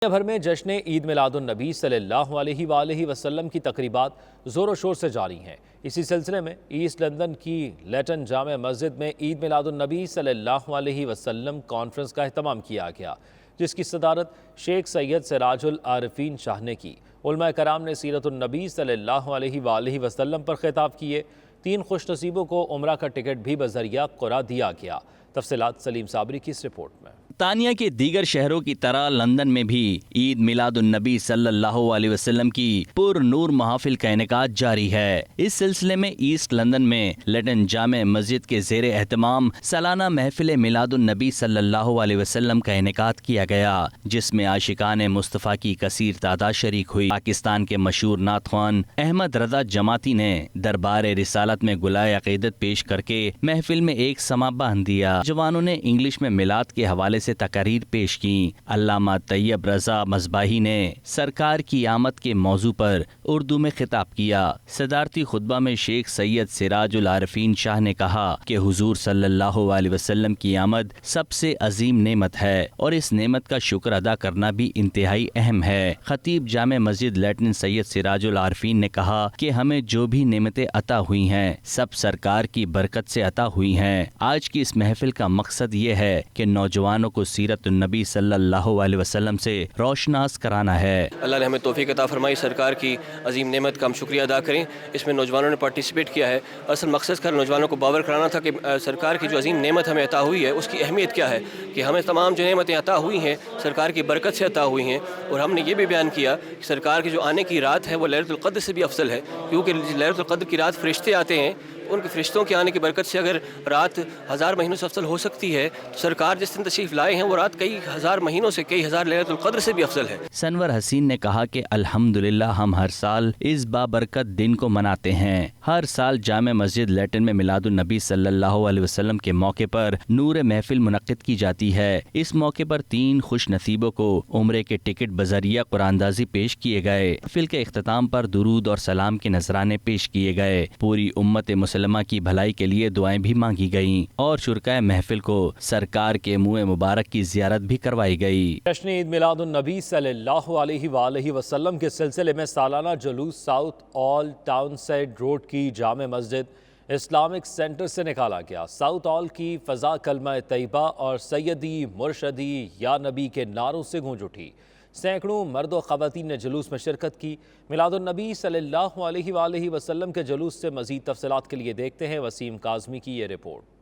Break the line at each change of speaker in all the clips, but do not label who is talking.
دنیا بھر میں جشن عید میلاد النبی صلی اللہ علیہ وآلہ وسلم کی تقریبات زور و شور سے جاری ہیں۔ اسی سلسلے میں ایسٹ لندن کی لیٹن جامع مسجد میں عید میلاد النبی صلی اللہ علیہ وسلم کانفرنس کا اہتمام کیا گیا، جس کی صدارت شیخ سید سراج العارفین شاہ نے کی۔ علماء کرام نے سیرت النبی صلی اللہ علیہ وآلہ وسلم پر خطاب کیے۔ 3 خوش نصیبوں کو عمرہ کا ٹکٹ بھی بذریعہ قرعہ دیا گیا۔ تفصیلات سلیم صابری کی اس رپورٹ میں۔
برطانیہ کے دیگر شہروں کی طرح لندن میں بھی عید میلاد النبی صلی اللہ علیہ وسلم کی پر نور محافل کا انعقاد جاری ہے۔ اس سلسلے میں ایسٹ لندن میں لیٹن جامع مسجد کے زیر اہتمام سالانہ محفل میلاد النبی صلی اللہ علیہ وسلم کا انعقاد کیا گیا، جس میں عاشقان مصطفیٰ کی کثیر تعداد شریک ہوئی۔ پاکستان کے مشہور نعت خوان احمد رضا جماعتی نے دربار رسالت میں گلائے عقیدت پیش کر کے محفل میں ایک سماں باندھ دیا۔ جوانوں نے انگلش میں میلاد کے حوالے سے تقاریر پیش کی۔ علامہ طیب رضا مصباحی نے سرکار کی آمد کے موضوع پر اردو میں خطاب کیا۔ صدارتی خطبہ میں شیخ سید سراج العارفین شاہ نے کہا کہ حضور صلی اللہ علیہ وسلم کی آمد سب سے عظیم نعمت ہے اور اس نعمت کا شکر ادا کرنا بھی انتہائی اہم ہے۔ خطیب جامع مسجد لیٹن سید سراج العارفین نے کہا کہ ہمیں جو بھی نعمتیں عطا ہوئی ہیں سب سرکار کی برکت سے عطا ہوئی ہیں۔ آج کی اس محفل کا مقصد یہ ہے کہ نوجوانوں کو سیرت النبی صلی اللہ علیہ وسلم سے روشناس کرانا ہے۔
اللہ نے ہمیں توفیق عطا فرمائی، سرکار کی عظیم نعمت کا ہم شکریہ ادا کریں۔ اس میں نوجوانوں نے پارٹیسپیٹ کیا ہے۔ اصل مقصد کا نوجوانوں کو باور کرانا تھا کہ سرکار کی جو عظیم نعمت ہمیں عطا ہوئی ہے اس کی اہمیت کیا ہے، کہ ہمیں تمام جو نعمتیں عطا ہوئی ہیں سرکار کی برکت سے عطا ہوئی ہیں۔ اور ہم نے یہ بھی بیان کیا کہ سرکار کی جو آنے کی رات ہے وہ لیلۃ القدر سے بھی افضل ہے، کیونکہ لیلۃ القدر کی رات فرشتے آتے ہیں، ان کے فرشتوں کے آنے کی برکت سے اگر رات 1000 مہینوں سے افضل ہو سکتی ہے تو سرکار جس دن تشریف لائے ہیں وہ رات کئی ہزار مہینوں سے، کئی ہزار لیلۃ القدر سے بھی افضل ہے۔
سنور حسین نے کہا کہ الحمدللہ ہم ہر سال اس بابرکت دن کو مناتے ہیں۔ ہر سال جامع مسجد لیٹن میں میلاد النبی صلی اللہ علیہ وسلم کے موقع پر نور محفل منعقد کی جاتی ہے۔ اس موقع پر 3 خوش نصیبوں کو عمرے کے ٹکٹ بذریعہ قرآن اندازی پیش کیے گئے۔ محفل کے اختتام پر درود اور سلام کے نذرانے پیش کیے گئے۔ پوری امت مسلمہ کی بھلائی کے لیے دعائیں بھی مانگی گئیں اور شرکائے محفل کو سرکار کے منہ مبارک کی زیارت بھی کروائی گئی۔
جشن عید میلاد النبی صلی اللہ علیہ وآلہ وسلم کے سلسلے میں سالانہ جلوس ساؤتھ آل ٹاؤن سائڈ روڈ کی جامع مسجد اسلامک سینٹر سے نکالا گیا۔ ساؤتھ آل کی فضا کلمہ طیبہ اور سیدی مرشدی یا نبی کے نعروں سے گونج اٹھی۔ سینکڑوں مرد و خواتین نے جلوس میں شرکت کی۔ میلاد النبی صلی اللہ علیہ وآلہ وسلم کے جلوس سے مزید تفصیلات کے لیے دیکھتے ہیں وسیم کاظمی کی یہ report.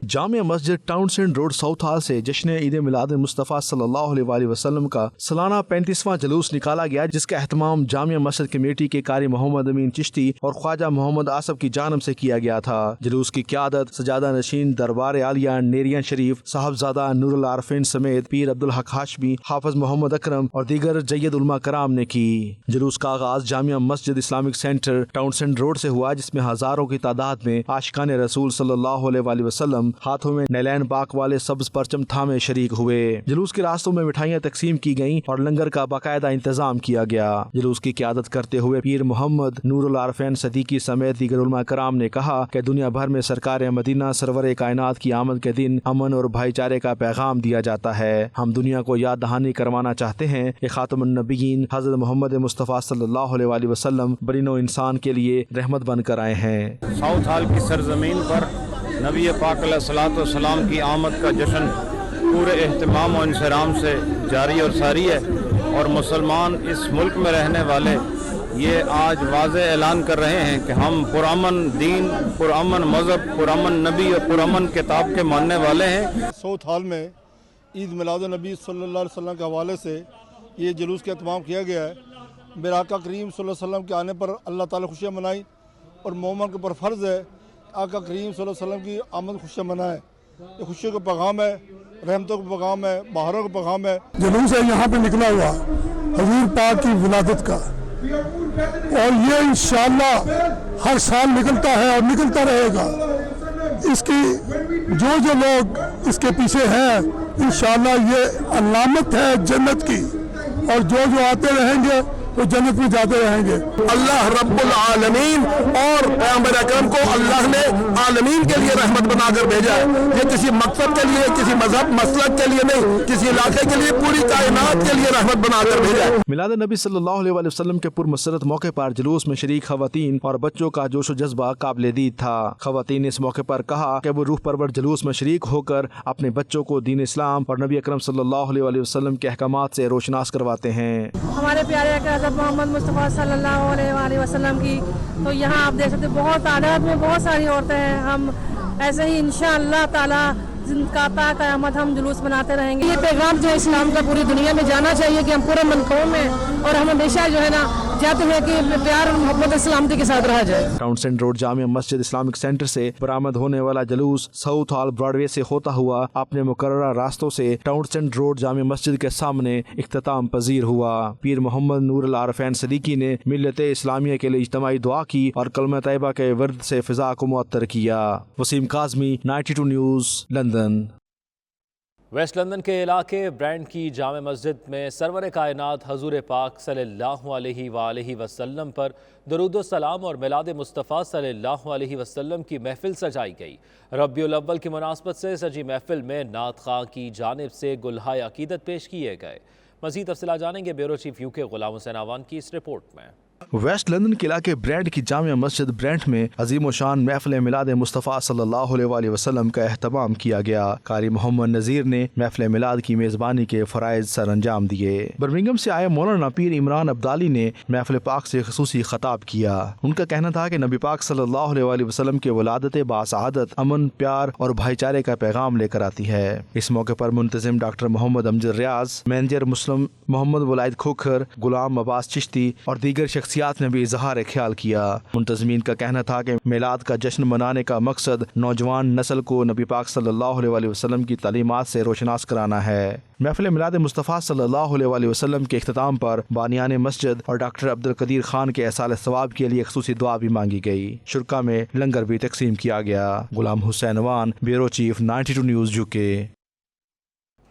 Jama Masjid town send road south hall سے جشن عید میلاد مصطفیٰ صلی اللہ علیہ وآلہ وسلم کا سالانہ 35واں جلوس نکالا گیا، جس کا اہتمام جامع مسجد کمیٹی کے قاری محمد امین چشتی اور خواجہ محمد آصف کی جانب سے کیا گیا تھا۔ جلوس کی قیادت سجادہ نشین دربار عالیہ نیریاں شریف صاحبزادہ نور العارفین سمیت پیر عبدالحق ہاشمی، حافظ محمد اکرم اور دیگر جید علماء کرام نے کی۔ جلوس کا آغاز Jama Masjid Islamic centre town send road سے ہوا، جس میں ہزاروں کی تعداد میں عاشقان رسول صلی اللہ علیہ وآلہ وسلم ہاتھوں میں نیلین پاک والے سبز پرچم تھامے شریک ہوئے۔ جلوس کے راستوں میں مٹھائیاں تقسیم کی گئیں اور لنگر کا باقاعدہ انتظام کیا گیا۔ جلوس کی قیادت کرتے ہوئے پیر محمد نور العارفین صدیقی سمیت دیگر علماء کرام نے کہا کہ دنیا بھر میں سرکار مدینہ سرور کائنات کی آمد کے دن امن اور بھائی چارے کا پیغام دیا جاتا ہے۔ ہم دنیا کو یاد دہانی کروانا چاہتے ہیں کہ خاتم النبیین حضرت محمد مصطفیٰ صلی اللہ علیہ وآلہ وسلم بنی نوع انسان کے لیے رحمت بن کر آئے ہیں۔
ساؤتھ ہال کی سرزمین پر نبی پاک علیہ الصلوۃ والسلام کی آمد کا جشن پورے اہتمام و انصرام سے جاری اور ساری ہے، اور مسلمان اس ملک میں رہنے والے یہ آج واضح اعلان کر رہے ہیں کہ ہم پرامن دین، پرامن مذہب، پرامن نبی اور پرامن کتاب کے ماننے والے ہیں۔
ساؤتھ ہال میں عید میلاد النبی صلی اللہ علیہ وسلم کے حوالے سے یہ جلوس کا اہتمام کیا گیا ہے۔ میرے آقا کریم صلی اللہ علیہ وسلم کے آنے پر اللہ تعالیٰ خوشیاں منائی، اور مومن کے اوپر فرض ہے آقا کریم صلی اللہ علیہ وسلم کی آمد خوشیاں منائے۔ یہ خوشیوں کا پیغام ہے، رحمتوں کا پیغام ہے، بہاروں کا پیغام ہے۔
جلوس ہے یہاں پہ نکلا ہوا حضور پاک کی ولادت کا، اور یہ انشاءاللہ ہر سال نکلتا ہے اور نکلتا رہے گا۔ اس کی جو لوگ اس کے پیچھے ہیں انشاءاللہ یہ علامت ہے جنت کی، اور جو آتے رہیں گے وہ جنت میں جاتے رہیں گے۔
اللہ رب العالمین اور پیغمبر اکرم کو اللہ نے عالمین کے لیے رحمت بنا کر بھیجا ہے۔ یہ کسی مقصد کے لیے، کسی مذہب مسلک کے لیے نہیں، کسی علاقے کے لیے، پوری کائنات کے لیے رحمت بنا کر بھیجا ہے۔
میلاد نبی صلی اللہ علیہ وسلم کے پرمسرت موقع پر جلوس میں شریک خواتین اور بچوں کا جوش و جذبہ قابل دید تھا۔ خواتین نے اس موقع پر کہا کہ وہ روح پرور جلوس میں شریک ہو کر اپنے بچوں کو دین اسلام اور نبی اکرم صلی اللہ علیہ وسلم کے احکامات سے روشناس کرواتے ہیں۔
ہمارے پیارے آقا حضرت محمد مصطفیٰ صلی اللہ علیہ وسلم کی تو یہاں آپ دیکھ سکتے بہت تعداد میں بہت ساری عورتیں ہیں۔ ہم ایسے ہی انشاءاللہ تعالیٰ تا قیامت ہم جلوس بناتے رہیں گے۔ یہ پیغام جو ہے اسلام کا پوری دنیا میں جانا چاہیے کہ ہم پورے منقوم میں اور ہم ہمیشہ جو ہے نا چاہتے ہیں کہ پیار اور محبت سلامتی کے ساتھ رہا جائے۔
Town send road Jama Masjid Islamic centre سے برآمد ہونے والا جلوس ساؤتھ ہال براڈ وے سے ہوتا ہوا اپنے مقررہ راستوں سے town send road Jama Masjid کے سامنے اختتام پذیر ہوا۔ پیر محمد نور العارفین صدیقی نے ملت اسلامیہ کے لیے اجتماعی دعا کی اور کلمہ طیبہ کے ورد سے فضا کو معطر کیا۔ Waseem Kazmi, 92 news, London.
West London کے علاقے برینڈ کی جامع مسجد میں سرور کائنات حضور پاک صلی اللہ علیہ وآلہ وسلم پر درود و سلام اور میلاد مصطفیٰ صلی اللہ علیہ وسلم کی محفل سجائی گئی۔ ربیع الاول کی مناسبت سے سجی محفل میں نعت خواں کی جانب سے گلہائے عقیدت پیش کیے گئے۔ مزید تفصیلات جانیں گے بیورو چیف یو کے غلام حسین آوان کی اس رپورٹ میں۔
ویسٹ لندن کے علاقے برینڈ کی جامع مسجد برینڈ میں عظیم و شان محفل میلاد مصطفیٰ صلی اللہ علیہ وآلہ وسلم کا اہتمام کیا گیا۔ قاری محمد نذیر نے محفل میلاد کی میزبانی کے فرائض سر انجام دیے۔ برمنگھم سے آئے مولانا پیر عمران عبدالی نے محفل پاک سے خصوصی خطاب کیا۔ ان کا کہنا تھا کہ نبی پاک صلی اللہ علیہ وآلہ وسلم کی ولادت باسعادت، امن، پیار اور بھائی چارے کا پیغام لے کر آتی ہے۔ اس موقع پر منتظم ڈاکٹر محمد امجد ریاض، مینیجر مسلم محمد ولائد کھوکھر، غلام عباس چشتی اور دیگر شخصیات نے بھی اظہار خیال کیا۔ منتظمین کا کہنا تھا کہ میلاد کا جشن منانے کا مقصد نوجوان نسل کو نبی پاک صلی اللہ علیہ وآلہ وسلم کی تعلیمات سے روشناس کرانا ہے۔ محفل میلاد مصطفیٰ صلی اللہ علیہ وآلہ وسلم کے اختتام پر بانیان مسجد اور ڈاکٹر عبدالقدیر خان کے ایصال ثواب کے لیے خصوصی دعا بھی مانگی گئی۔ شرکا میں لنگر بھی تقسیم کیا گیا۔ غلام حسین وان، بیورو چیف، 92 نیوز یو کے۔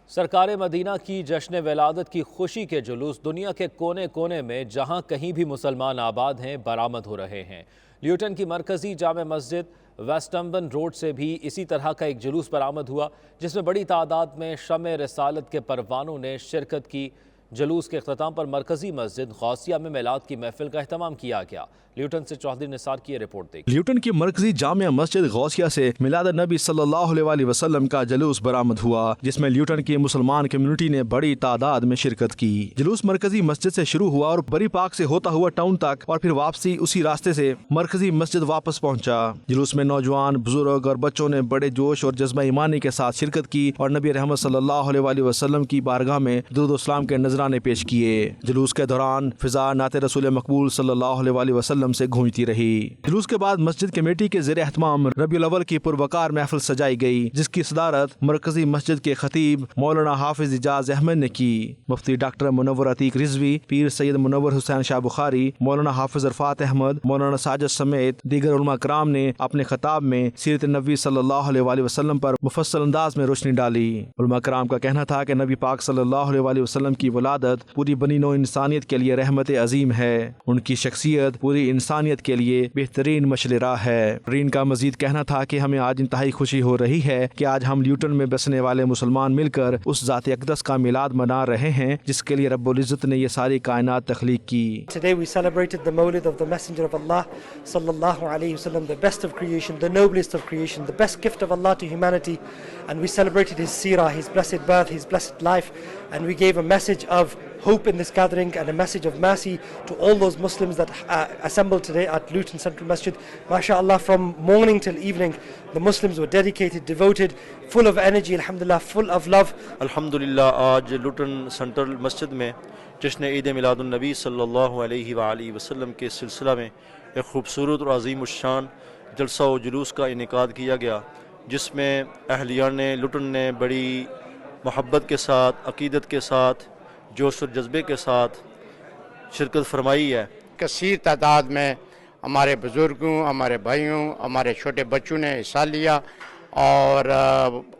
سرکار مدینہ کی جشن ولادت کی خوشی کے جلوس دنیا کے کونے کونے میں جہاں کہیں بھی مسلمان آباد ہیں برآمد ہو رہے ہیں۔ لیوٹن کی مرکزی جامع مسجد ویسٹمبن روڈ سے بھی اسی طرح کا ایک جلوس برآمد ہوا جس میں بڑی تعداد میں شمع رسالت کے پروانوں نے شرکت کی۔ جلوس کے اختتام پر مرکزی مسجد غوثیہ میں میلاد کی محفل کا اہتمام کیا گیا۔ لیوٹن سے چوہدری نثار کی یہ رپورٹ دیکھیں۔
لیوٹن کی مرکزی جامع مسجد غوثیہ سے میلاد نبی صلی اللہ علیہ وآلہ وسلم کا جلوس برآمد ہوا جس میں لیوٹن کی مسلمان کمیونٹی نے بڑی تعداد میں شرکت کی۔ جلوس مرکزی مسجد سے شروع ہوا اور بری پاک سے ہوتا ہوا ٹاؤن تک اور پھر واپسی اسی راستے سے مرکزی مسجد واپس پہنچا۔ جلوس میں نوجوان، بزرگ اور بچوں نے بڑے جوش اور جذبہ ایمانی کے ساتھ شرکت کی اور نبی رحمت صلی اللہ علیہ وآلہ وسلم کی بارگاہ میں درود و سلام کے نذرانے پیش کیے۔ جلوس کے دوران فضا نعت رسول مقبول صلی اللہ علیہ وآلہ وسلم سے گونجتی رہی۔ جلوس کے بعد مسجد کمیٹی کے زیر اہتمام ربیع الاول کی پروقار محفل سجائی گئی جس کی صدارت مرکزی مسجد کے خطیب مولانا حافظ اجاز احمد نے کی۔ مفتی ڈاکٹر منور عتیق رضوی، پیر سید منور حسین شاہ بخاری، مولانا حافظ عرفات احمد، مولانا ساجد سمیت دیگر علماء کرام نے اپنے خطاب میں سیرت نبی صلی اللہ علیہ وآلہ وسلم پر مفصل انداز میں روشنی ڈالی۔ علماء کرام کا کہنا تھا کہ نبی پاک صلی اللہ علیہ وآلہ وسلم کی ولادت پوری بنی نوع انسانیت کے لیے رحمت عظیم ہے۔ ان کی شخصیت پوری انسانیت کے لیے بہترین مشعل راہ ہے۔ رین کا مزید کہنا تھا کہ ہمیں آج انتہائی خوشی ہو رہی ہے کہ آج ہم لیوٹن میں بسنے والے مسلمان مل کر اس ذات اقدس کا میلاد منا رہے ہیں جس کے لیے رب العزت نے یہ ساری کائنات تخلیق کی۔
Today we celebrated the Mawlid of the Messenger of Allah sallallahu alayhi wasallam, the best of creation, the noblest of creation, the best gift of Allah to humanity, and we celebrated his seerah, his blessed birth, his blessed life, and we gave a message of hope in this gathering and a message of mercy to all those Muslims that assembled today at Luton Central Masjid. MashaAllah, from morning till evening, the Muslims were dedicated, devoted, full of energy, alhamdulillah, full of love.
الحمدللہ آج لوٹن central مسجد میں جشن عید میلاد النبی صلی اللہ علیہ وآلہ وسلم کے سلسلہ میں ایک خوبصورت اور عظیم الشان جلسہ و جلوس کا انعقاد کیا گیا جس میں اہلیان لوٹن نے بڑی محبت کے ساتھ، عقیدت کے ساتھ، جوش اور جذبے کے ساتھ شرکت فرمائی ہے۔
کثیر تعداد میں ہمارے بزرگوں، ہمارے بھائیوں، ہمارے چھوٹے بچوں نے حصہ لیا اور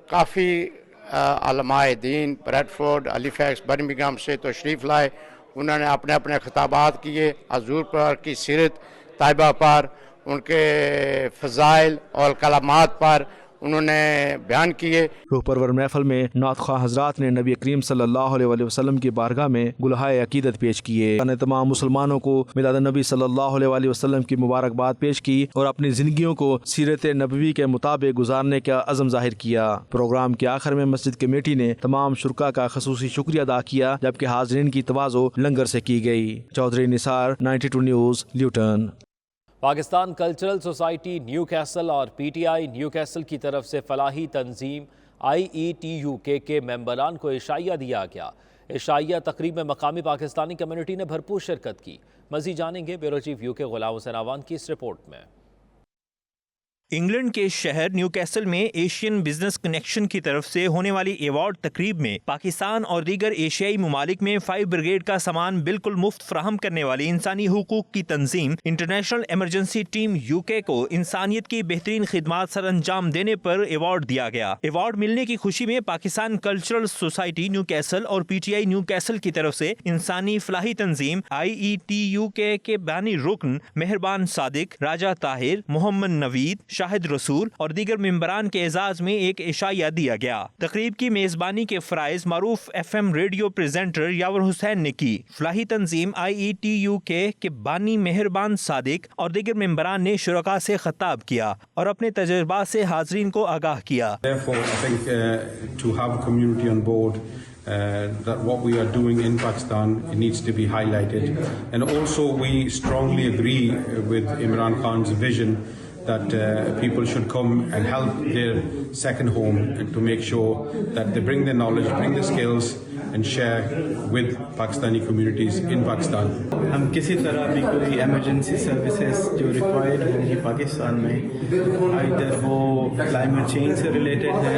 کافی علماء دین بریڈ فورڈ، ہیلیفیکس، برمنگھم سے تشریف لائے انہوں نے اپنے اپنے خطابات کیے، حضور پر کی سیرت طیبہ پر، ان کے فضائل اور کلمات پر انہوں نے بیان کیے۔
روح پرور محفل میں نعت خواہ حضرات نے نبی کریم صلی اللہ علیہ وسلم کی بارگاہ میں گلہائے عقیدت پیش کیے، نے تمام مسلمانوں کو میلاد النبی صلی اللہ علیہ وسلم کی مبارکباد پیش کی اور اپنی زندگیوں کو سیرت نبوی کے مطابق گزارنے کا عزم ظاہر کیا۔ پروگرام کے آخر میں مسجد کمیٹی نے تمام شرکاء کا خصوصی شکریہ ادا کیا، جبکہ حاضرین کی تواضع لنگر سے کی گئی۔ Chaudhry Nisar, 92 News, Luton.
Pakistan cultural society Newcastle اور P T I Newcastle کی طرف سے فلاحی تنظیم IETUK کے ممبران کو عشائیہ دیا گیا۔ عشائیہ تقریب میں مقامی پاکستانی کمیونٹی نے بھرپور شرکت کی۔ مزید جانیں گے بیورو چیف UK غلام حسین آوان کی اس رپورٹ میں۔
انگلینڈ کے شہر نیو کیسل میں ایشین بزنس کنیکشن کی طرف سے ہونے والی ایوارڈ تقریب میں پاکستان اور دیگر ایشیائی ممالک میں فائر بریگیڈ کا سامان بالکل مفت فراہم کرنے والی انسانی حقوق کی تنظیم انٹرنیشنل ایمرجنسی ٹیم UK کو انسانیت کی بہترین خدمات سر انجام دینے پر ایوارڈ دیا گیا۔ ایوارڈ ملنے کی خوشی میں Pakistan cultural society Newcastle اور PTI نیو کیسل کی طرف سے انسانی فلاحی تنظیم IETUK کے بانی رکن مہربان صادق، راجہ طاہر، محمد نوید، شاہد رسول اور دیگر ممبران کے اعزاز میں ایک عشائیہ دیا گیا۔ تقریب کی میزبانی کے فرائض معروف FM ریڈیو پریزنٹر یاور حسین نے کی۔ فلاحی تنظیم IETUK کے بانی مہربان صادق اور دیگر ممبران نے شرکاء سے خطاب کیا اور اپنے تجربات سے حاضرین کو آگاہ کیا۔
That what we are doing in Pakistan, it needs to be highlighted, and also we strongly agree with Imran Khan's vision that people should come and help their second home, and to make sure that they bring their knowledge, bring their skills and share with Pakistani communities in Pakistan.
ہم کسی طرح بھی کوئی emergency services جو required ہوں گی پاکستان میں، either وہ کلائمیٹ چینج سے ریلیٹڈ ہے،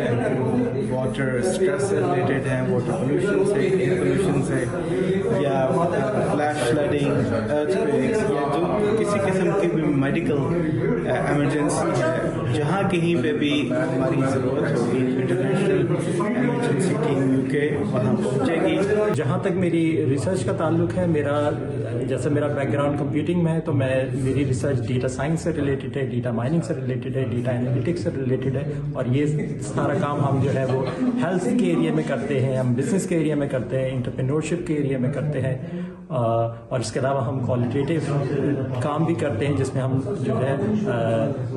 واٹر اسٹریس سے ریلیٹڈ ہے، واٹر پولوشن سے، ایئر پولوشن سے، یا فلیش فلڈنگ، ارتھ کویکس، یا جو کسی قسم کی بھی میڈیکل ایمرجنسی ہے، جہاں کہیں پہ بھی ہماری ضرورت ہوگی، انٹرنیشنل ایمرجنسی ٹیم UK وہاں پہنچے گی۔
جہاں تک میری ریسرچ کا تعلق ہے، جیسے میرا بیک گراؤنڈ کمپیوٹنگ میں ہے، تو میری ریسرچ ڈیٹا سائنس سے ریلیٹڈ ہے، ڈیٹا مائننگ سے ریلیٹڈ ہے، ڈیٹا انالیٹکس سے ریلیٹڈ ہے، اور یہ سارا کام ہم جو ہے وہ ہیلتھ کے ایریا میں کرتے ہیں، ہم بزنس کے ایریا میں کرتے ہیں، انٹرپرینورشپ کے ایریا میں کرتے ہیں، اور اس کے علاوہ ہم کوالٹیٹیو کام بھی کرتے ہیں، جس میں ہم جو ہے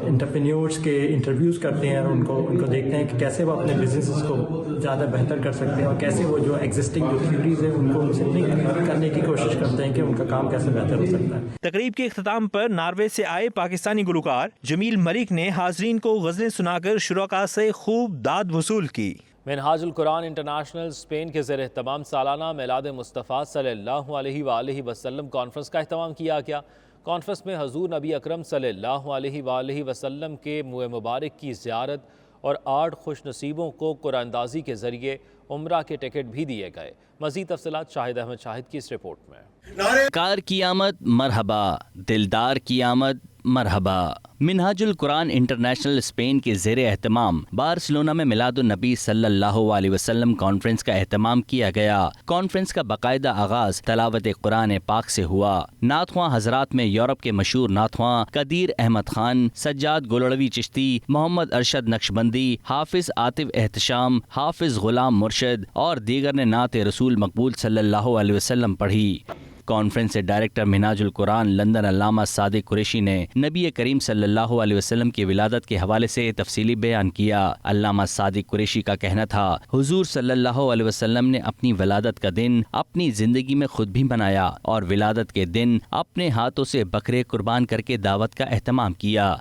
انٹرپرینورس کے انٹرویوز کرتے ہیں اور ان کو دیکھتے ہیں کہ کیسے وہ اپنے بزنسز کو زیادہ بہتر کر سکتے ہیں، اور کیسے وہ جو ایگزسٹنگ جو تھیوریز ہیں ان کو ان سے لنک کرنے کی کوشش کرتے ہیں کہ ان کا کام کیسے بہتر ہو سکتا ہے۔
تقریب کے اختتام پر ناروے سے آئے پاکستانی گلوکار جمیل ملک نے حاضرین کو غزلیں سنا کر شرکاء سے خوب داد وصول کی۔
منہاج القرآن انٹرنیشنل اسپین کے زیر اہتمام سالانہ میلاد مصطفیٰ صلی اللہ علیہ وآلہ وسلم کانفرنس کا اہتمام کیا گیا۔ کانفرنس میں حضور نبی اکرم صلی اللہ علیہ وآلہ وسلم کے منہ مبارک کی زیارت اور 8 خوش نصیبوں کو قرآن اندازی کے ذریعے عمرہ کے ٹکٹ بھی دیے گئے۔ مزید تفصیلات شاہد احمد شاہد کی اس رپورٹ میں۔
کار کی آمد مرحبا، دلدار کی آمد مرحبا۔ منہاج القرآن انٹرنیشنل اسپین کے زیر اہتمام بارسلونا میں میلاد النبی صلی اللہ علیہ وسلم کانفرنس کا اہتمام کیا گیا۔ کانفرنس کا باقاعدہ آغاز تلاوت قرآن پاک سے ہوا۔ نعت خواں حضرات میں یورپ کے مشہور نعت خواں قدیر احمد خان، سجاد گولڑوی چشتی، محمد ارشد نقشبندی، حافظ عاطف احتشام، حافظ غلام مرشد اور دیگر نے نعت رسول مقبول صلی اللہ علیہ وسلم پڑھی۔ کانفرنس سے ڈائریکٹر منہاج القرآن لندن علامہ صادق قریشی نے نبی کریم صلی اللہ علیہ وسلم کی ولادت کے حوالے سے تفصیلی بیان کیا۔ علامہ صادق قریشی کا کہنا تھا، حضور صلی اللہ علیہ وسلم نے اپنی ولادت کا دن اپنی زندگی میں خود بھی منایا اور ولادت کے دن اپنے ہاتھوں سے بکرے قربان کر کے دعوت کا اہتمام کیا۔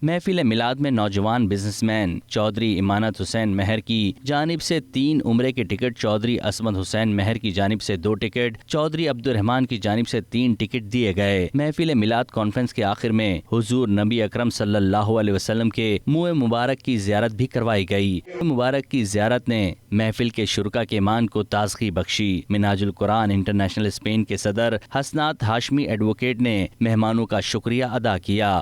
محفل میلاد میں نوجوان بزنس مین چودھری امانت حسین مہر کی جانب سے 3 عمرے کے ٹکٹ، چودھری عصمت حسین مہر کی جانب سے 2 ٹکٹ، چودھری عبد الرحمان کی جانب سے 3 ٹکٹ دیے گئے۔ محفل میلاد کانفرنس کے آخر میں حضور نبی اکرم صلی اللہ علیہ وسلم کے منہ مبارک کی زیارت بھی کروائی گئی۔ مبارک کی زیارت نے محفل کے شرکاء کے ایمان کو تازگی بخشی۔ منہاج القرآن انٹرنیشنل اسپین کے صدر حسنات ہاشمی ایڈوکیٹ نے مہمانوں کا شکریہ ادا کیا۔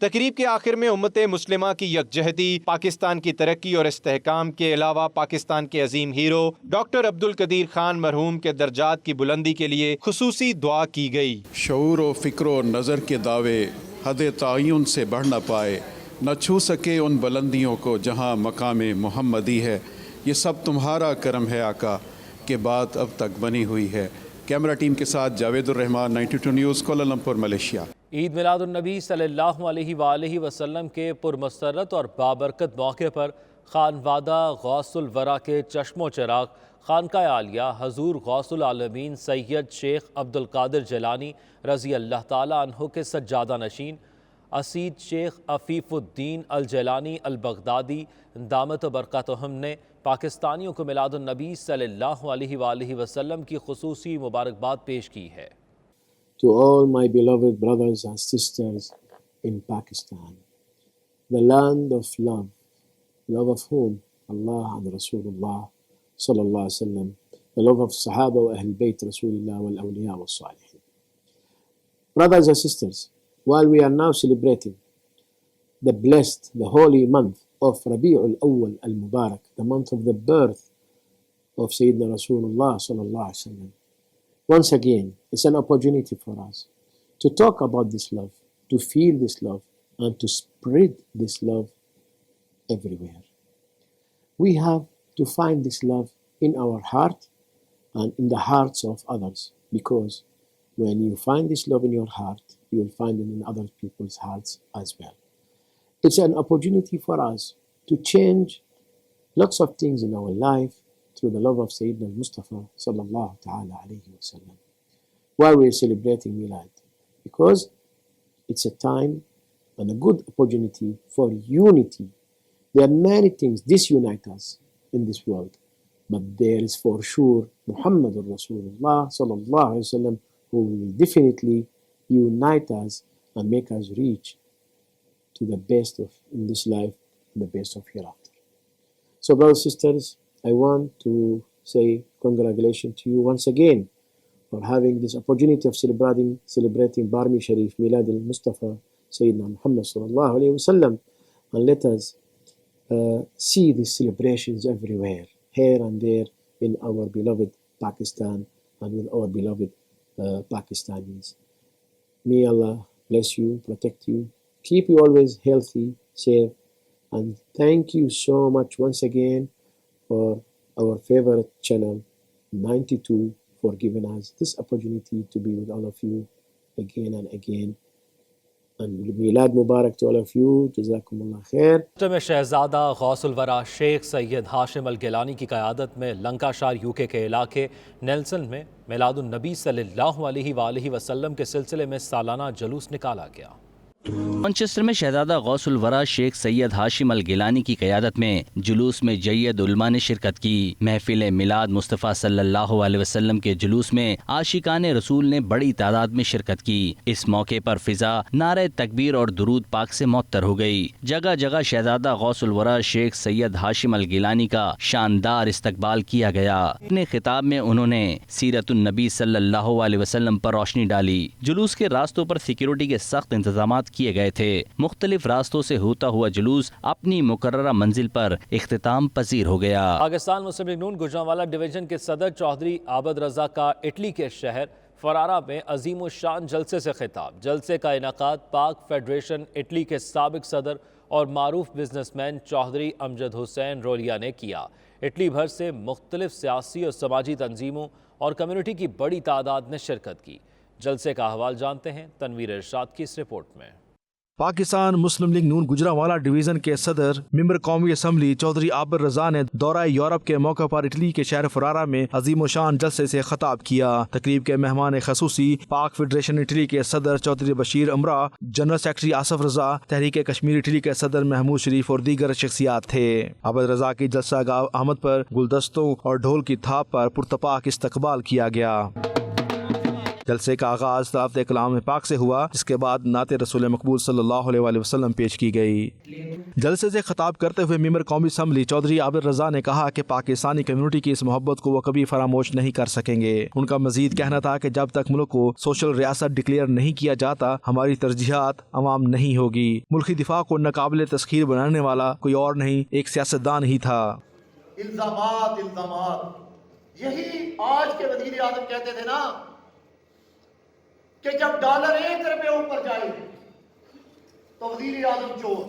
تقریب کے آخر میں امت مسلمہ کی یکجہتی، پاکستان کی ترقی اور استحکام کے علاوہ پاکستان کے عظیم ہیرو ڈاکٹر عبدالقدیر خان مرحوم کے درجات کی بلندی کے لیے خصوصی دعا کی گئی۔
شعور و فکر و نظر کے دعوے حد تعین سے بڑھ نہ پائے، نہ چھو سکے ان بلندیوں کو جہاں مقام محمدی ہے، یہ سب تمہارا کرم ہے آقا کہ بات اب تک بنی ہوئی ہے۔ کیمرہ ٹیم کے ساتھ جاوید الرحمان، 92 news, Kuala Lumpur, Malaysia.
Eid Milad النبی صلی اللہ علیہ وآلہ وسلم کے پرمسرت اور بابرکت موقع پر خانوادہ غوث الورا کے چشم و چراغ خانقاہ عالیہ حضور غوث العالمین سید شیخ عبدالقادر جیلانی رضی اللہ تعالیٰ عنہ کے سجادہ نشین اسید شیخ عفیف الدین الجیلانی البغدادی دامت برکاتہم نے پاکستانیوں کو میلاد النبی صلی اللہ علیہ وآلہ وسلم کی خصوصی مبارکباد پیش کی ہے۔
To all my beloved brothers and sisters in Pakistan, the land of love, love of whom? Allah and Rasulullah sallallahu alaihi wasallam, the love of Sahaba wa Ahl Bayt Rasulullah wal Awliya wa Salihin. Brothers and sisters, while we are now celebrating the blessed, the holy month of Rabi'ul Awwal al-Mubarak, the month of the birth of Sayyidina Rasulullah sallallahu alaihi wasallam, once again, it's an opportunity for us to talk about this love, to feel this love, and to spread this love everywhere. We have to find this love in our heart and in the hearts of others, because when you find this love in your heart, you will find it in other people's hearts as well. It's an opportunity for us to change lots of things in our life through the love of Sayyidina Mustafa sallallahu ta'ala alayhi wa sallam while we're celebrating Milad, because it's a time and a good opportunity for unity. There are many things disunite us in this world, but there is for sure Muhammadur Rasulullah sallallahu alayhi wa sallam who will definitely unite us and make us reach to the best of in this life and the best of hereafter. So brothers and sisters, I want to say congratulations to you once again for having this opportunity of celebrating Barmi Sharif, Milad al-Mustafa, Sayyidina Muhammad sallallahu alayhi wa sallam, and let us see these celebrations everywhere, here and there in our beloved Pakistan and with our beloved Pakistanis. May Allah bless you, protect you, keep you always healthy, safe, and thank you so much once again for our favorite channel 92 for giving us this opportunity to be with all of you again and again. And Milad Mubarak to all of you. Jazakumullah khair.
میں شہزادہ غوث الورا شیخ سید ہاشم الگیلانی کی قیادت میں لنکاشار UK کے علاقے Nelson میں میلاد النبی صلی اللہ علیہ وآلہ وسلم کے سلسلے میں سالانہ جلوس نکالا گیا۔
مانچسٹر میں شہزادہ غوث الورا شیخ سید ہاشم الگیلانی کی قیادت میں جلوس میں جید علماء نے شرکت کی۔ محفل میلاد مصطفیٰ صلی اللہ علیہ وسلم کے جلوس میں عاشقان رسول نے بڑی تعداد میں شرکت کی۔ اس موقع پر فضا نعرہ تکبیر اور درود پاک سے معطر ہو گئی۔ جگہ جگہ شہزادہ غوث الورا شیخ سید ہاشم الگیلانی کا شاندار استقبال کیا گیا۔ اپنے خطاب میں انہوں نے سیرت النبی صلی اللہ علیہ وسلم پر روشنی ڈالی۔ جلوس کے راستوں پر سیکیورٹی کے سخت انتظامات کیے گئے تھے۔ مختلف راستوں سے ہوتا ہوا جلوس اپنی مقررہ منزل پر اختتام پذیر ہو گیا۔
پاکستان مسلم لیگ نون گوجرانوالہ ڈویژن کے صدر چودھری عابد رضا کا اٹلی کے شہر فرارا میں عظیم الشان جلسے سے خطاب۔ جلسے کا انعقاد پاک فیڈریشن اٹلی کے سابق صدر اور معروف بزنس مین چودھری امجد حسین رولیا نے کیا۔ اٹلی بھر سے مختلف سیاسی اور سماجی تنظیموں اور کمیونٹی کی بڑی تعداد نے شرکت کی۔ جلسے کا احوال جانتے ہیں تنویر ارشاد کی اس رپورٹ میں۔
پاکستان مسلم لیگ نون گوجرانوالہ ڈویژن کے صدر ممبر قومی اسمبلی چودھری عابد رضا نے دورہ یورپ کے موقع پر اٹلی کے شہر فرارا میں عظیم الشان جلسے سے خطاب کیا۔ تقریب کے مہمان خصوصی پاک فیڈریشن اٹلی کے صدر چودھری بشیر امرا، جنرل سیکرٹری آصف رضا، تحریک کشمیر اٹلی کے صدر محمود شریف اور دیگر شخصیات تھے۔ عابد رضا کی جلسہ گاہ آمد پر گلدستوں اور ڈھول کی تھاپ پر پرتپاک استقبال کیا گیا۔ جلسے کا آغاز تلاوت کلام پاک سے ہوا، جس کے بعد نعت رسول مقبول صلی اللہ علیہ وآلہ وسلم پیش کی گئی۔ جلسے سے خطاب کرتے ہوئے ممبر قومی اسمبلی چودھری عابد رضا نے کہا کہ پاکستانی کمیونٹی کی اس محبت کو وہ کبھی فراموش نہیں کر سکیں گے۔ ان کا مزید کہنا تھا کہ جب تک ملک کو سوشل ریاست ڈکلیئر نہیں کیا جاتا، ہماری ترجیحات عوام نہیں ہوگی۔ ملکی دفاع کو ناقابل تسخیر بنانے والا کوئی اور نہیں، ایک سیاستدان ہی تھا۔
الزامات یہی آج کے وزیر اعظم کہتے تھے نا کہ جب ڈالر 1 روپے اوپر جائے تو وزیر اعظم چور،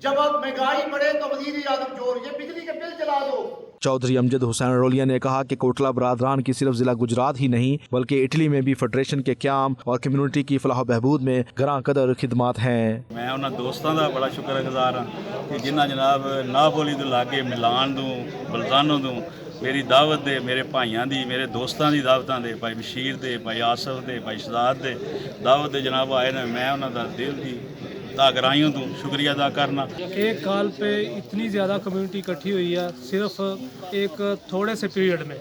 جب اب مہنگائی بڑھے تو وزیر اعظم چور، یہ بجلی کے بل چلا دو۔
چودھری امجد حسین رولیا نے کہا کہ کوٹلہ برادران کی صرف ضلع گجرات ہی نہیں بلکہ اٹلی میں بھی فیڈریشن کے قیام اور کمیونٹی کی فلاح و بہبود میں گراں قدر خدمات ہیں۔
میں انہاں دوستاں دا بڑا شکر گزار ہاں کہ جنہاں جناب نا بولی تو لاگے ملان دوں بلزانوں دوں میری دعوت دے، میرے بھائیاں دی، میرے دوستاں دی دعوتاں دے، بھائی بشیر دے، بھائی آصف دے، بھائی شہزاد دے دعوت دے جناب آئے نے، میں انہاں دا دل دی تاگرائیوں تو شکریہ ادا کرنا۔
ایک کال پہ اتنی زیادہ کمیونٹی اکٹھی ہوئی ہے صرف ایک تھوڑے سے پیریڈ میں،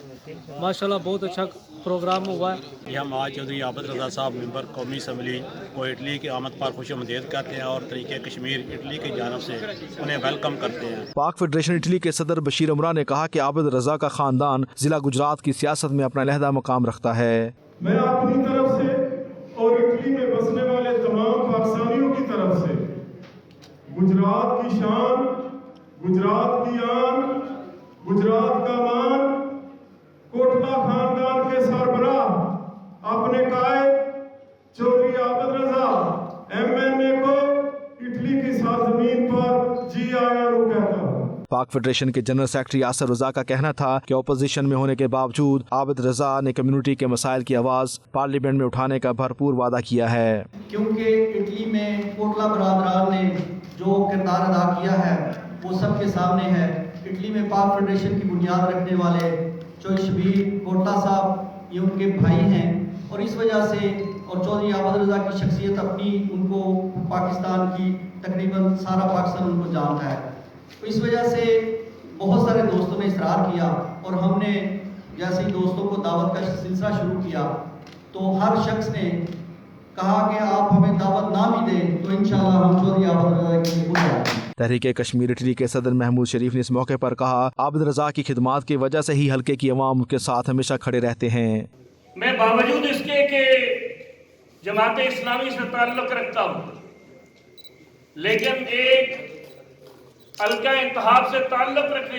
ماشاءاللہ بہت اچھا پروگرام ہوا ہے۔
یہ ہم آج چودھری عابد رضا صاحب ممبر قومی اسمبلی کو اٹلی کی آمد پر خوش آمدید کرتے ہیں اور طریقہ کشمیر اٹلی کی جانب سے انہیں ویلکم کرتے ہیں۔
پاک فیڈریشن اٹلی کے صدر بشیر امرا نے کہا کہ عابد رضا کا خاندان ضلع گجرات کی سیاست میں اپنا علیحدہ مقام رکھتا ہے۔
میں اپنی طرف سے اور اٹلی میں بسنے والے تمام پاکستانیوں کی طرف سے گجرات کی شان، گجرات کی آن، گجرات کا مان، کوٹلہ خاندان کے سربراہ اپنے قائد چودھری عابد رضا MNA کو اٹلی کی سرزمین پر جی آیا رو کہتا ہوں۔
پاک فیڈریشن کے جنرل سیکرٹری یاسر رضا کا کہنا تھا کہ اپوزیشن میں ہونے کے باوجود عابد رضا نے کمیونٹی کے مسائل کی آواز پارلیمنٹ میں اٹھانے کا بھرپور وعدہ کیا ہے۔
کیونکہ اٹلی میں کوٹلہ برادران نے جو کردار ادا کیا ہے وہ سب کے سامنے ہے۔ اٹلی میں پاک فیڈریشن کی بنیاد رکھنے والے چودھری شبیر کوٹلہ صاحب یہ ان کے بھائی ہیں، اور اس وجہ سے اور چودھری عابد رضا کی شخصیت اپنی ان کو پاکستان کی تقریباً سارا پاکستان ان کو جانتا ہے، تو اس وجہ سے بہت سارے دوستوں نے اصرار کیا اور ہم نے جیسے ہی دوستوں کو دعوت کا سلسلہ شروع کیا تو ہر شخص نے کہا کہ آپ ہمیں دعوت نہ بھی دیں تو انشاءاللہ ہم چودھری عابد رضا کی بھول جائیں گے۔
تحریک کشمیر اٹلی کے صدر محمود شریف نے اس موقع پر کہا عابد رضا کی خدمات کی وجہ سے ہی حلقے کی عوام کے ساتھ ہمیشہ کھڑے رہتے ہیں۔
میں باوجود اس کے کہ جماعت اسلامی سے تعلق رکھتا ہوں، لیکن ایک حلقہ انتخاب سے تعلق رکھنے